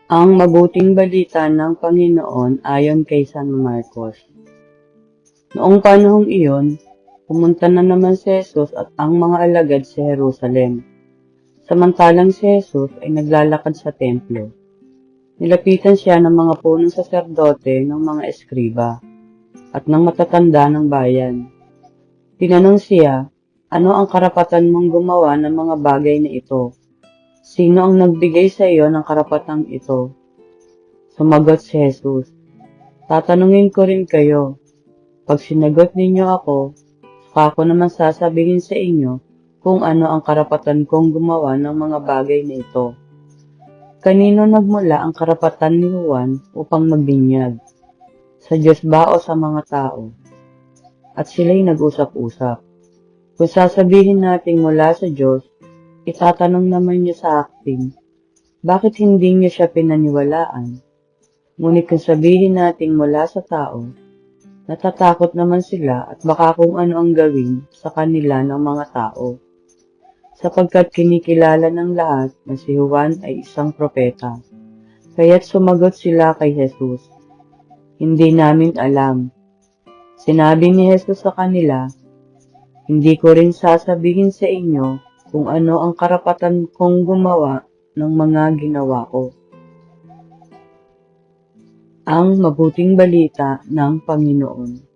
Ang mabuting balita ng Panginoon ayon kay San Marcos. Noong panahong iyon, pumunta na naman si Jesus at ang mga alagad sa Jerusalem. Samantalang si Jesus ay naglalakad sa templo. Nilapitan siya ng mga punong saserdote, ng mga eskriba, at ng matatanda ng bayan. Tinanong siya, ano ang karapatan mong gumawa ng mga bagay na ito? Sino ang nagbigay sa iyo ng karapatang ito? Sumagot si Jesus, tatanungin ko rin kayo. Pag sinagot ninyo ako, saka ko naman sasabihin sa inyo kung ano ang karapatan kong gumawa ng mga bagay na ito. Kanino nagmula ang karapatan ni Juan upang magbinyag? Sa Diyos ba o sa mga tao? At sila'y nag-usap-usap. Kung sasabihin natin mula sa Diyos, itatanong naman niya sa akin, bakit hindi niyo siya pinaniwalaan? Ngunit kung sabihin natin mula sa tao, natatakot naman sila at baka kung ano ang gawin sa kanila ng mga tao. Sapagkat kinikilala ng lahat na si Juan ay isang propeta. Kaya't sumagot sila kay Jesus, hindi namin alam. Sinabi ni Jesus sa kanila, hindi ko rin sasabihin sa inyo kung ano ang karapatan kong gumawa ng mga ginawa ko. Ang mabuting balita ng Panginoon.